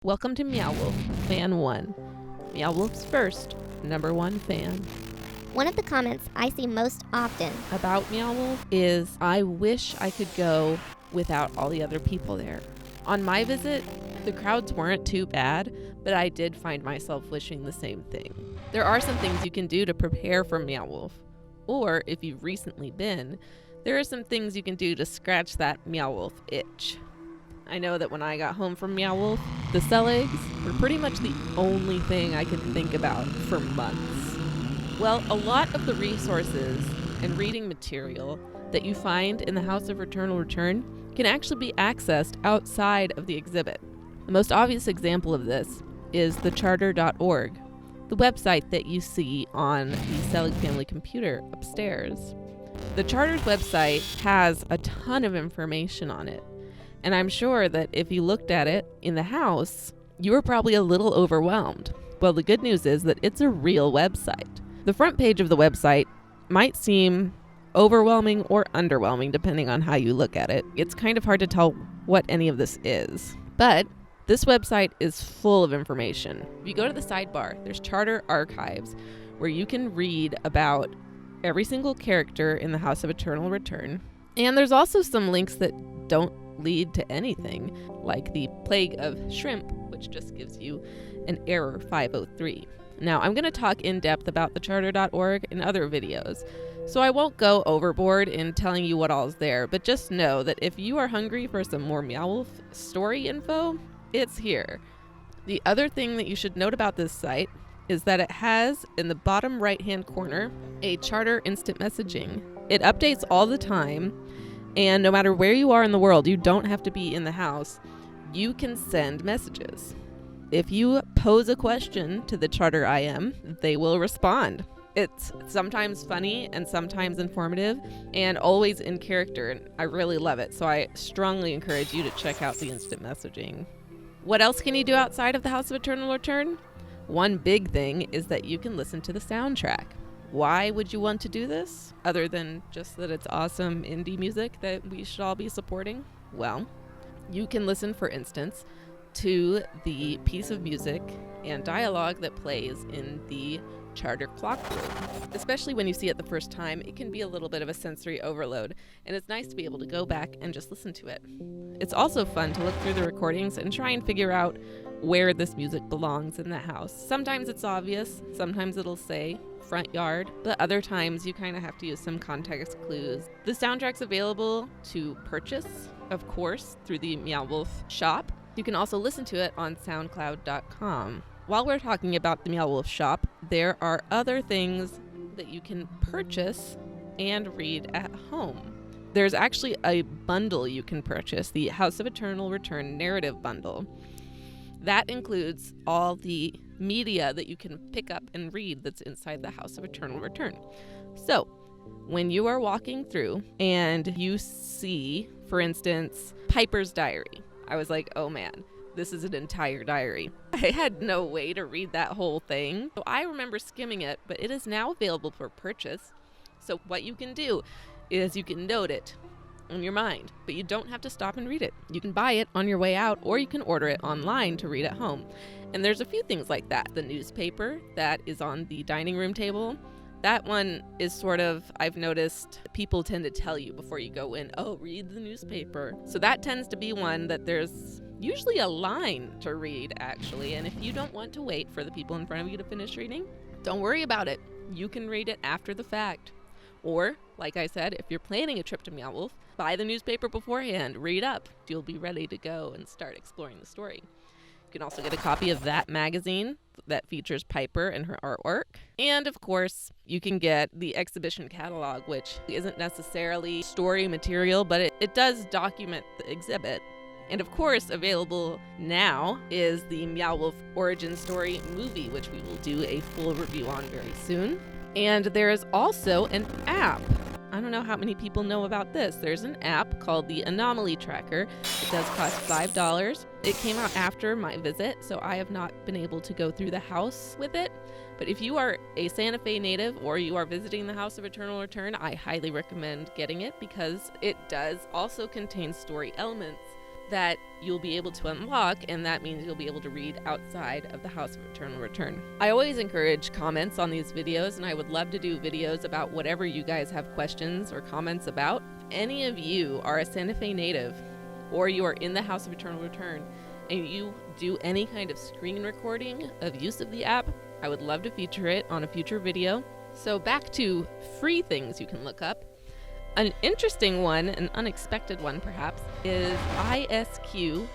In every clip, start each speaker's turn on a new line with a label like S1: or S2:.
S1: Welcome to Meow Wolf, Fan 1. Meow Wolf's first, #1 fan.
S2: One of the comments I see most often
S1: About Meow Wolf is, I wish I could go without all the other people there. On my visit, the crowds weren't too bad, but I did find myself wishing the same thing. There are some things you can do to prepare for Meow Wolf. Or, if you've recently been, there are some things you can do to scratch that Meow Wolf itch. I know that when I got home from Meow Wolf, the Seligs were pretty much the only thing I could think about for months. Well, a lot of the resources and reading material that you find in the House of Eternal Return can actually be accessed outside of the exhibit. The most obvious example of this is the charter.org, the website that you see on the Selig family computer upstairs. The Charter's website has a ton of information on it. And I'm sure that if you looked at it in the house, you were probably a little overwhelmed. Well, the good news is that it's a real website. The front page of the website might seem overwhelming or underwhelming depending on how you look at it. It's kind of hard to tell what any of this is. But this website is full of information. If you go to the sidebar, there's Charter Archives, where you can read about every single character in the House of Eternal Return. And there's also some links that don't lead to anything, like the Plague of Shrimp, which just gives you an error 503. Now, I'm going to talk in depth about the charter.org in other videos, so I won't go overboard in telling you what all's there, but just know that if you are hungry for some more Meow Wolf story info, it's here. The other thing that you should note about this site is that it has, in the bottom right-hand corner, a Charter instant messaging. It updates all the time, and no matter where you are in the world, you don't have to be in the house. You can send messages. If you pose a question to the Charter IM, they will respond. It's sometimes funny and sometimes informative and always in character, and I really love it. So I strongly encourage you to check out the instant messaging. What else can you do outside of the House of Eternal Return? One big thing is that you can listen to the soundtrack. Why would you want to do this, other than just that it's awesome indie music that we should all be supporting? Well, you can listen, for instance, to the piece of music and dialogue that plays in the Charter clock room. Especially when you see it the first time, it can be a little bit of a sensory overload, and it's nice to be able to go back and just listen to it. It's also fun to look through the recordings and try and figure out where this music belongs in the house. Sometimes it's obvious, sometimes it'll say front yard, but other times you kind of have to use some context clues. The soundtrack's available to purchase, of course, through the Meow Wolf shop. You can also listen to it on soundcloud.com. While we're talking about the Meow Wolf shop, there are other things that you can purchase and read at home. There's actually a bundle you can purchase, the House of Eternal Return narrative bundle. That includes all the media that you can pick up and read that's inside the House of Eternal Return. So, when you are walking through and you see, for instance, Piper's diary, I was like, oh man, this is an entire diary. I had no way to read that whole thing. So I remember skimming it, but it is now available for purchase. So what you can do is you can note it in your mind, but you don't have to stop and read it. You can buy it on your way out, or you can order it online to read at home. And there's a few things like that. The newspaper that is on the dining room table, that one is sort of, I've noticed people tend to tell you before you go in, oh, read the newspaper. So that tends to be one that there's usually a line to read, actually. And if you don't want to wait for the people in front of you to finish reading, don't worry about it. You can read it after the fact. Or, like I said, if you're planning a trip to Meow Wolf, buy the newspaper beforehand, read up. You'll be ready to go and start exploring the story. You can also get a copy of that magazine that features Piper and her artwork. And of course, you can get the exhibition catalog, which isn't necessarily story material, but it does document the exhibit. And of course, available now is the Meow Wolf origin story movie, which we will do a full review on very soon. And there is also an app. I don't know how many people know about this. There's an app called the Anomaly Tracker. It does cost $5. It came out after my visit, so I have not been able to go through the house with it. But if you are a Santa Fe native or you are visiting the House of Eternal Return, I highly recommend getting it because it does also contain story elements that you'll be able to unlock, and that means you'll be able to read outside of the House of Eternal Return. I always encourage comments on these videos, and I would love to do videos about whatever you guys have questions or comments about. If any of you are a Santa Fe native, or you are in the House of Eternal Return, and you do any kind of screen recording of use of the app, I would love to feature it on a future video. So back to free things you can look up. An interesting one, an unexpected one perhaps, is isq.io,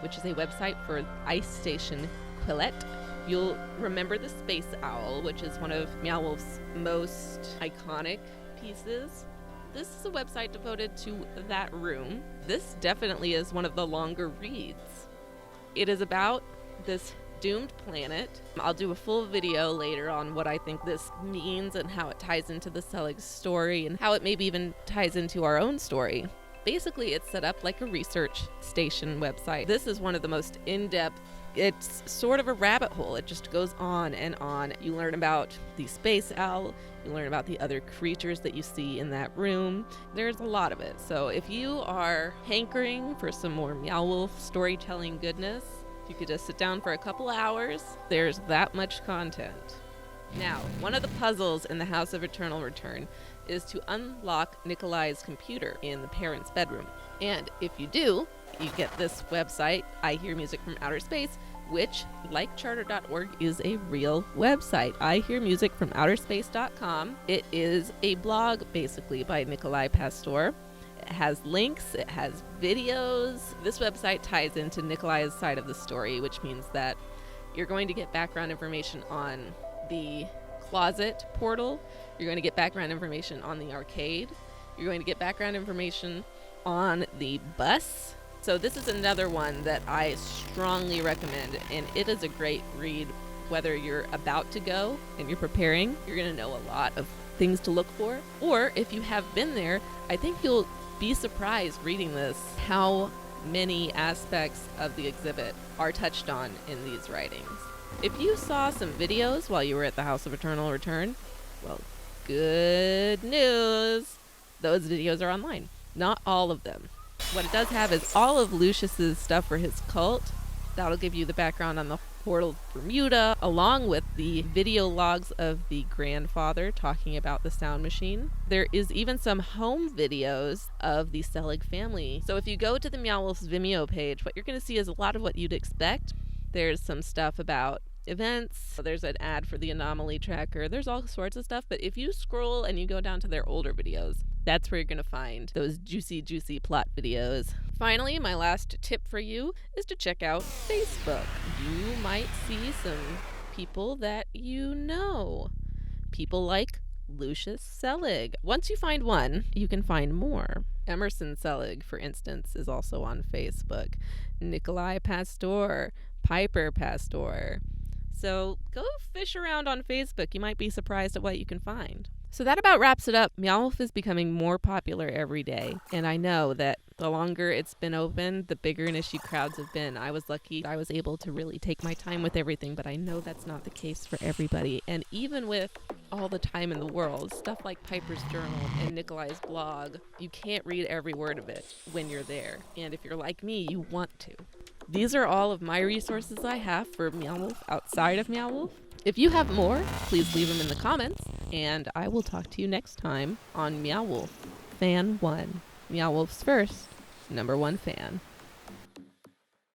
S1: which is a website for Ice Station Quillette. You'll remember the space owl, which is one of Meow Wolf's most iconic pieces. This is a website devoted to that room. This definitely is one of the longer reads. It is about this doomed planet. I'll do a full video later on what I think this means and how it ties into the Selig story and how it maybe even ties into our own story. Basically, it's set up like a research station website. This is one of the most in-depth. It's sort of a rabbit hole. It just goes on and on. You learn about the space owl. You learn about the other creatures that you see in that room. There's a lot of it. So if you are hankering for some more Meow Wolf storytelling goodness, you could just sit down for a couple hours. There's that much content. Now, one of the puzzles in the House of Eternal Return is to unlock Nikolai's computer in the parents' bedroom. And if you do, you get this website, I Hear Music from Outer Space, which, like charter.org, is a real website. I Hear Music from outerspace.com. It is a blog, basically, by Nikolai Pastore. It has links, it has videos. This website ties into Nikolai's side of the story, which means that you're going to get background information on the closet portal. You're going to get background information on the arcade. You're going to get background information on the bus. So this is another one that I strongly recommend, and it is a great read whether you're about to go and you're preparing. You're going to know a lot of things to look for. Or if you have been there, I think you'll be surprised reading this how many aspects of the exhibit are touched on in these writings. If you saw some videos while you were at the House of Eternal Return, well, good news. Those videos are online. Not all of them. What it does have is all of Lucius's stuff for his cult. That'll give you the background on the portal to Bermuda, along with the video logs of the grandfather talking about the sound machine. There is even some home videos of the Selig family. So if you go to the Meow Wolf's Vimeo page, what you're going to see is a lot of what you'd expect. There's some stuff about events. There's an ad for the anomaly tracker. There's all sorts of stuff. But if you scroll and you go down to their older videos, that's where you're going to find those juicy plot videos. Finally, my last tip for you is to check out Facebook. You might see some people that you know. People like Lucius Selig. Once you find one, you can find more. Emmerson Selig, for instance, is also on Facebook. Nikolai Pastore, Piper Pastore. So go fish around on Facebook. You might be surprised at what you can find. So that about wraps it up. Meow Wolf is becoming more popular every day. And I know that the longer it's been open, the bigger an issue crowds have been. I was lucky I was able to really take my time with everything, but I know that's not the case for everybody. And even with all the time in the world, stuff like Piper's Journal and Nikolai's blog, you can't read every word of it when you're there. And if you're like me, you want to. These are all of my resources I have for Meow Wolf outside of Meow Wolf. If you have more, please leave them in the comments, and I will talk to you next time on Meow Wolf Fan 1. Meow Wolf's first, #1 fan.